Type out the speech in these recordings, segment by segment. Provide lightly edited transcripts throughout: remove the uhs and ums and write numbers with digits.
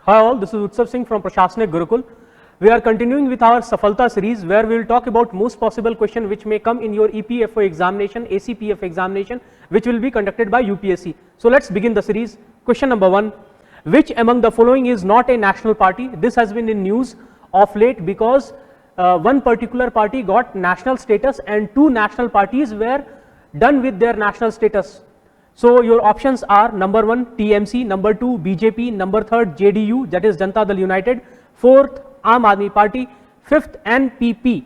Hi all, this is Utsav Singh from Prashasnik Gurukul. We are continuing with our Safalta series where we will talk about most possible question which may come in your EPFO examination, ACPF examination, which will be conducted by UPSC. So let's begin the series. Question number 1. Which among the following is not a national party? This has been in news of late because one particular party got national status and two national parties were done with their national status. So your options are number 1 TMC, number 2 BJP, number 3rd JDU, that is Janata Dal United, 4th Aam Aadmi Party, 5th NPP.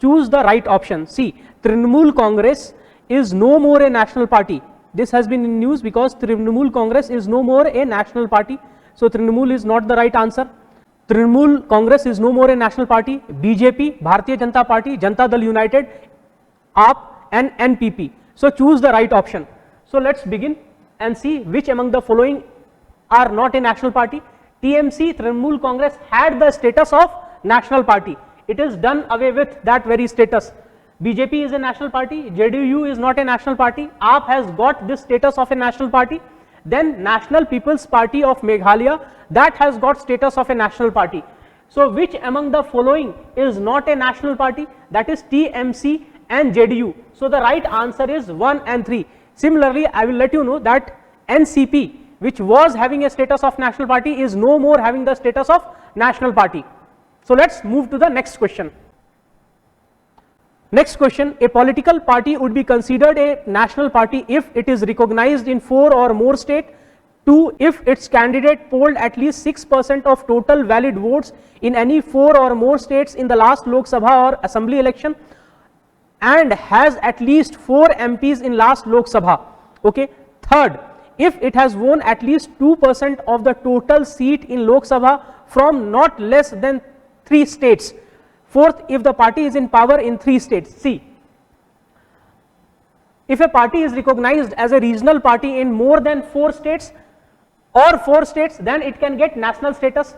Choose the right option. See, Trinamool Congress is no more a national party. This has been in news because Trinamool Congress is no more a national party. So Trinamool is not the right answer. Trinamool Congress is no more a national party. BJP, Bharatiya Janata Party, Janata Dal United, AAP and NPP. So choose the right option. So let's begin and see which among the following are not a national party. TMC, Trinamool Congress, had the status of national party. It is done away with that very status. BJP is a national party, JDU is not a national party, AAP has got this status of a national party. Then National People's Party of Meghalaya, that has got status of a national party. So which among the following is not a national party? That is TMC and JDU. So the right answer is 1 and 3. Similarly, I will let you know that NCP, which was having a status of national party, is no more having the status of national party. So let's move to the next question. Next question, a political party would be considered a national party if it is recognized in 4 or more states. 2, if its candidate polled at least 6% of total valid votes in any 4 or more states in the last Lok Sabha or Assembly election, and has at least 4 MPs in last Lok Sabha. Okay. 3rd, if it has won at least 2% of the total seat in Lok Sabha from not less than 3 states. 4th, if the party is in power in 3 states. See, if a party is recognized as a regional party in more than 4 states or 4 states, then it can get national status.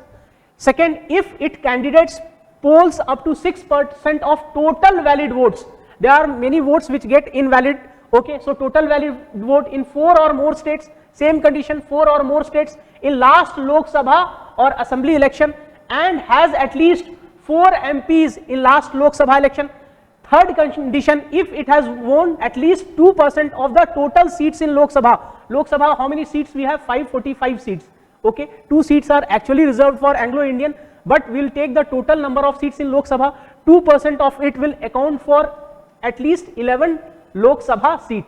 Second, if it candidates polls up to 6% of total valid votes. There are many votes which get invalid. Okay, so total valid vote in 4 or more states, same condition, 4 or more states in last Lok Sabha or Assembly election, and has at least 4 MPs in last Lok Sabha election. 3rd condition, if it has won at least 2% of the total seats in Lok Sabha. Lok Sabha, how many seats we have? 545 seats. Okay, 2 seats are actually reserved for Anglo-Indian, but we will take the total number of seats in Lok Sabha. 2% of it will account for at least 11 Lok Sabha seat,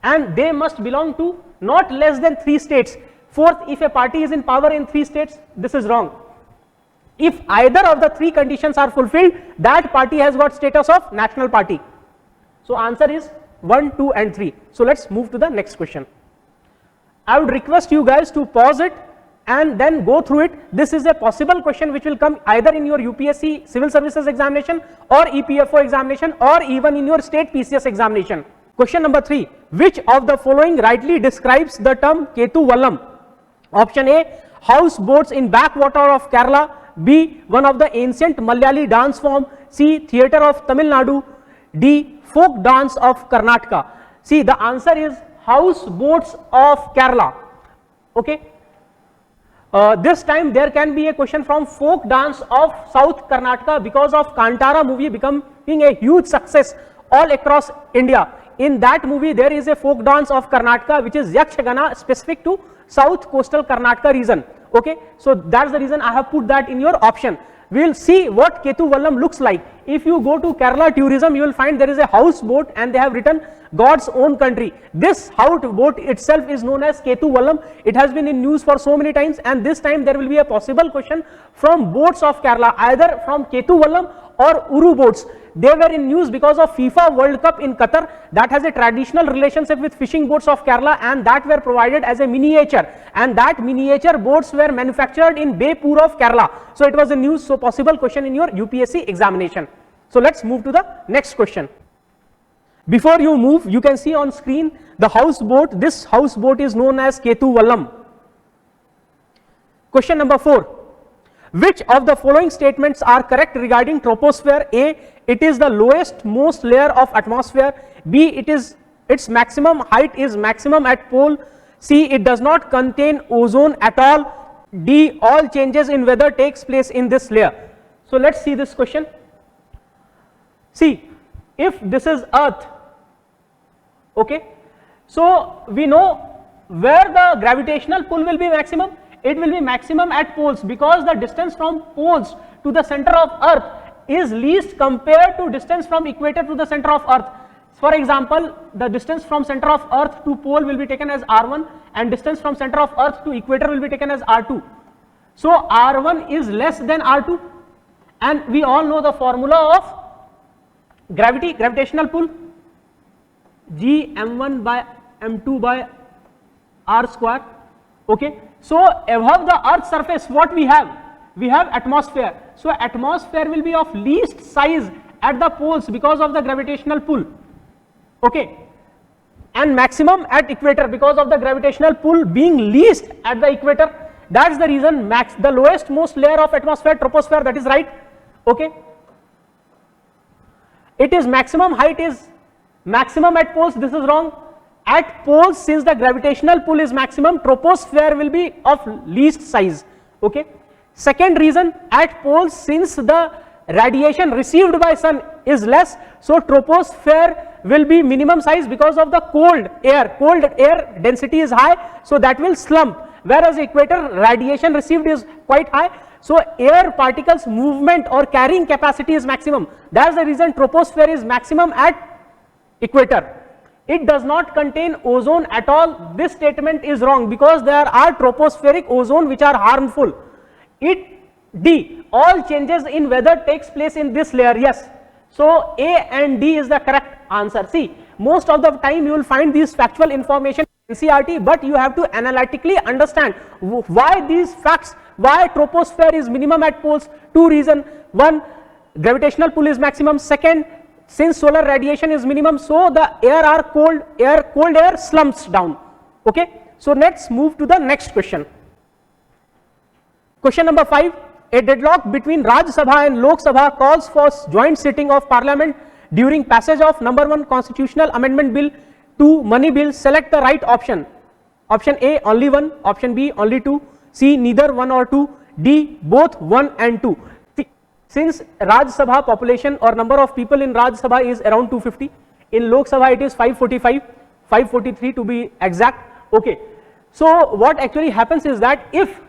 and they must belong to not less than 3 states. 4th, if a party is in power in 3 states, this is wrong. If either of the 3 conditions are fulfilled, that party has got status of national party. So answer is 1, 2 and 3. So let's move to the next question. I would request you guys to pause it and then go through it. This is a possible question which will come either in your UPSC Civil Services examination or EPFO examination or even in your state PCS examination. Question number 3. Which of the following rightly describes the term Ketu Vallam? Option A, houseboats in backwater of Kerala. B, one of the ancient Malayali dance form. C, theatre of Tamil Nadu. D, folk dance of Karnataka. See, the answer is houseboats of Kerala. Okay. This time there can be a question from folk dance of South Karnataka because of Kantara movie becoming a huge success all across India. In that movie there is a folk dance of Karnataka which is Yakshagana, specific to South Coastal Karnataka region. Okay, so that's the reason I have put that in your option. We will see what Ketu Vallam looks like. If you go to Kerala tourism, you will find there is a houseboat and they have written God's own country. This houseboat itself is known as Ketu Vallam. It has been in news for so many times, and this time there will be a possible question from boats of Kerala, either from Ketu Vallam or Uru boats. They were in news because of FIFA World Cup in Qatar that has a traditional relationship with fishing boats of Kerala, and that were provided as a miniature, and that miniature boats were manufactured in Bepur of Kerala. So it was a news, so possible question in your UPSC examination. So let's move to the next question. Before you move, you can see on screen the houseboat. This houseboat is known as Ketu Vallam. Question number 4. Which of the following statements are correct regarding troposphere? A, it is the lowest most layer of atmosphere. B, its maximum height is maximum at pole. C, it does not contain ozone at all. D, all changes in weather takes place in this layer. So let's see this question. See, if this is Earth, okay, so we know where the gravitational pull will be maximum. It will be maximum at poles, because the distance from poles to the center of Earth is least compared to distance from equator to the center of Earth. For example, the distance from center of Earth to pole will be taken as r1, and distance from center of Earth to equator will be taken as r2. So r1 is less than r2, and we all know the formula of gravitational pull, G m1 by m2 by r square. Okay, so above the Earth's surface, what we have? We have atmosphere. So atmosphere will be of least size at the poles because of the gravitational pull. Okay, and maximum at equator because of the gravitational pull being least at the equator. That's the reason the lowest most layer of atmosphere, troposphere, that is right. Okay, it is maximum height is maximum at poles. This is wrong. At poles, since the gravitational pull is maximum, troposphere will be of least size. Okay. Second reason, at poles, since the radiation received by sun is less, so troposphere will be minimum size because of the cold air density is high, so that will slump, whereas equator radiation received is quite high, so air particles movement or carrying capacity is maximum. That's the reason troposphere is maximum at equator. It does not contain ozone at all. This statement is wrong, because there are tropospheric ozone which are harmful. D, all changes in weather takes place in this layer. Yes, so A and D is the correct answer. See, most of the time you will find these factual information in NCERT, but you have to analytically understand why these facts, why troposphere is minimum at poles. Two reasons: one, gravitational pull is maximum; second, since solar radiation is minimum, so the cold air slumps down. Okay, so let's move to the next question. Question number 5. A deadlock between Rajya Sabha and Lok Sabha calls for joint sitting of Parliament during passage of number 1 Constitutional Amendment Bill, 2 Money Bill. Select the right option. Option A, only 1. Option B, only 2. C, neither 1 or 2. D, both 1 and 2. Since Rajya Sabha population or number of people in Rajya Sabha is around 250, in Lok Sabha it is 545, 543 to be exact. Okay, so what actually happens is that if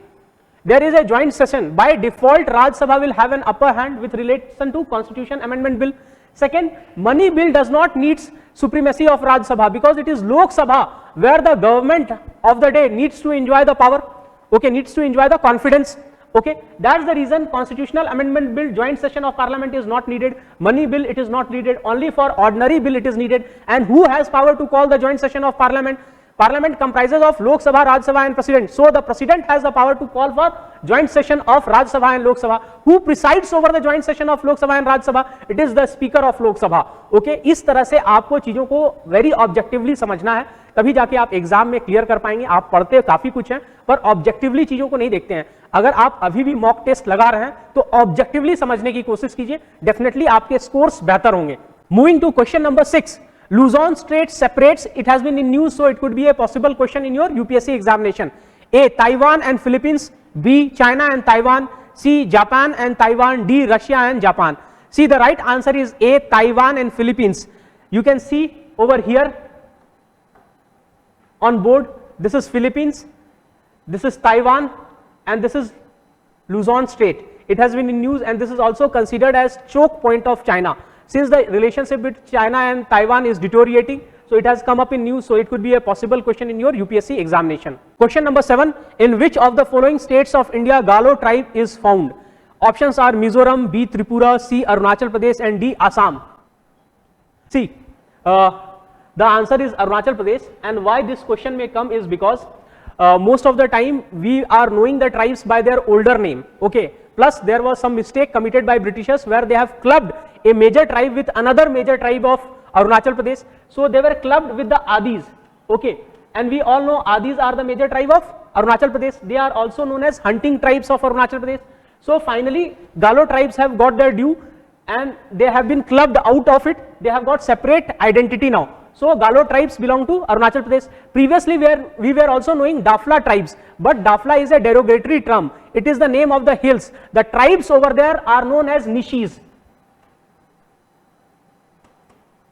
there is a joint session, by default Rajya Sabha will have an upper hand with relation to Constitution Amendment Bill. Second, Money Bill does not need supremacy of Rajya Sabha, because it is Lok Sabha where the government of the day needs to enjoy the power, okay, needs to enjoy the confidence. Okay, that's the reason Constitutional Amendment Bill joint session of Parliament is not needed. Money Bill, it is not needed. Only for ordinary bill it is needed. And who has power to call the joint session of Parliament? Parliament comprises of Lok Sabha, Rajya Sabha and President. So the President has the power to call for joint session of Rajya Sabha and Lok Sabha. Who presides over the joint session of Lok Sabha and Rajya Sabha? It is the Speaker of Lok Sabha. Okay, इस तरह से आपको चीजों को very objectively समझना है, तभी जाके आप एग्जाम में क्लियर कर पाएंगे. आप पढ़ते काफी कुछ हैं, पर ऑब्जेक्टिवली चीजों को नहीं देखते हैं. अगर आप अभी भी मॉक टेस्ट लगा रहे हैं तो ऑब्जेक्टिवली समझने की कोशिश कीजिए, डेफिनेटली आपके स्कोर्स बेहतर होंगे. Moving to question number 6. Luzon Strait separates, it has been in news, so it could be a possible question in your UPSC examination. A, Taiwan and Philippines. B, China and Taiwan. C, Japan and Taiwan. D, Russia and Japan. See, the right answer is A, Taiwan and Philippines. You can see over here on board, this is Philippines, this is Taiwan, and this is Luzon Strait. It has been in news, and this is also considered as choke point of China. Since the relationship between China and Taiwan is deteriorating, so it has come up in news, so it could be a possible question in your UPSC examination. Question number 7. In which of the following states of India Galo tribe is found? Options are Mizoram, B, Tripura, C, Arunachal Pradesh and D, Assam. See, the answer is Arunachal Pradesh, and why this question may come is because most of the time we are knowing the tribes by their older name. Okay, plus there was some mistake committed by Britishers where they have clubbed a major tribe with another major tribe of Arunachal Pradesh. So they were clubbed with the Adis. Okay, and we all know Adis are the major tribe of Arunachal Pradesh. They are also known as hunting tribes of Arunachal Pradesh. So finally Galo tribes have got their due and they have been clubbed out of it. They have got separate identity now. So Galo tribes belong to Arunachal Pradesh. Previously we were also knowing Dafla tribes, but Dafla is a derogatory term. It is the name of the hills. The tribes over there are known as Nishis.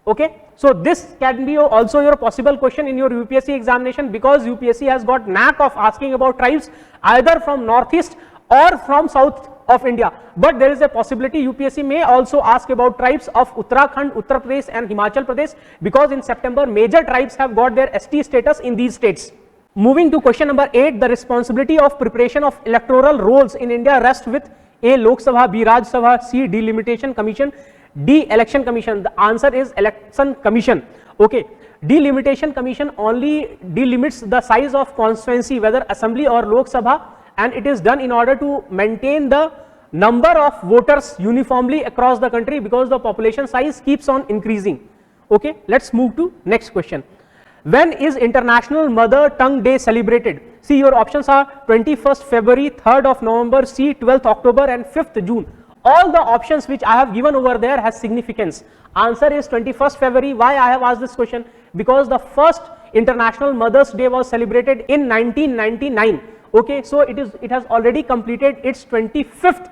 Okay, so this can be also your possible question in your UPSC examination, because UPSC has got knack of asking about tribes either from northeast or from south of India, but there is a possibility UPSC may also ask about tribes of Uttarakhand, Uttar Pradesh and Himachal Pradesh, because in September major tribes have got their ST status in these states. Moving to question number 8, the responsibility of preparation of electoral rolls in India rests with A. Lok Sabha, B. Raj Sabha, C. Delimitation Commission, D. Election Commission. The answer is Election Commission. Okay, Delimitation Commission only delimits the size of constituency, whether Assembly or Lok Sabha, and it is done in order to maintain the number of voters uniformly across the country, because the population size keeps on increasing. Okay, let's move to next question. When is International Mother Tongue Day celebrated? See, your options are 21st February, 3rd of November, C. 12th October and 5th June. All the options which I have given over there has significance. Answer is 21st February. Why I have asked this question? Because the first International Mother's Day was celebrated in 1999. Okay, so it has already completed its 25th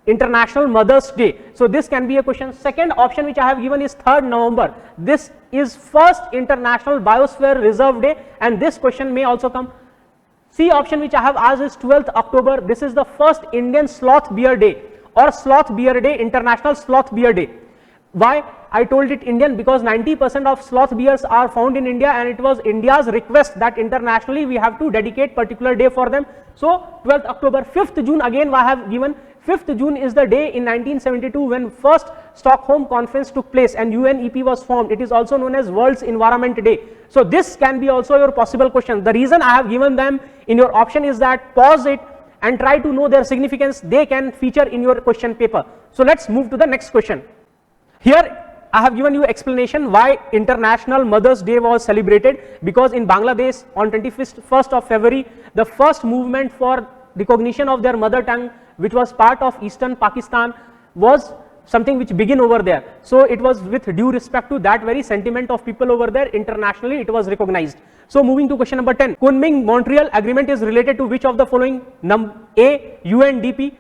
International Mother's Day. So this can be a question. Second option which I have given is 3rd November. This is first International Biosphere Reserve Day, and this question may also come. C option which I have asked is 12th October. This is the first Indian Sloth Bear Day, or Sloth Bear Day, International Sloth Bear Day. Why I told it Indian? Because 90% of sloth bears are found in India, and it was India's request that internationally we have to dedicate particular day for them. So 12th October. 5th June, again I have given 5th June is the day in 1972 when first Stockholm Conference took place and UNEP was formed. It is also known as World's Environment Day. So this can be also your possible question. The reason I have given them in your option is that pause it and try to know their significance. They can feature in your question paper. So let's move to the next question. Here I have given you explanation why International Mother's Day was celebrated, because in Bangladesh on 21st of February, the first movement for recognition of their mother tongue, which was part of Eastern Pakistan, was something which began over there. So it was with due respect to that very sentiment of people over there, internationally it was recognized. So moving to question number 10, Kunming-Montreal Agreement is related to which of the following? A. UNDP,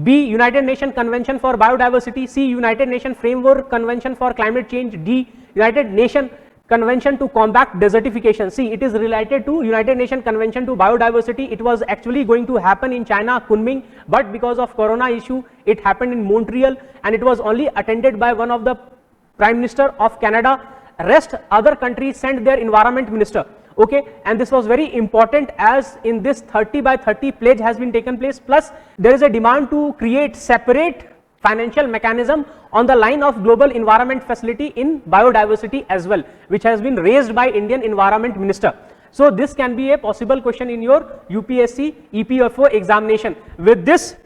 B. United Nations Convention for Biodiversity, C. United Nations Framework Convention for Climate Change, D. United Nations Convention to Combat Desertification. See, it is related to United Nations Convention to Biodiversity. It was actually going to happen in China, Kunming, but because of Corona issue, it happened in Montreal, and it was only attended by one of the Prime Minister of Canada. Rest other countries sent their environment minister. Okay, and this was very important, as in this 30 by 30 pledge has been taken place, plus there is a demand to create separate financial mechanism on the line of global environment facility in biodiversity as well, which has been raised by Indian Environment Minister. So this can be a possible question in your UPSC EPFO examination. With this,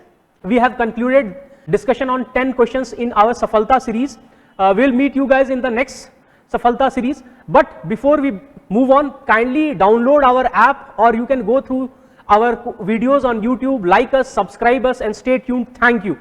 we have concluded discussion on 10 questions in our Safalta series. We'll meet you guys in the next Safalta series, but before we move on, kindly download our app, or you can go through our videos on YouTube, like us, subscribe us, and stay tuned. Thank you.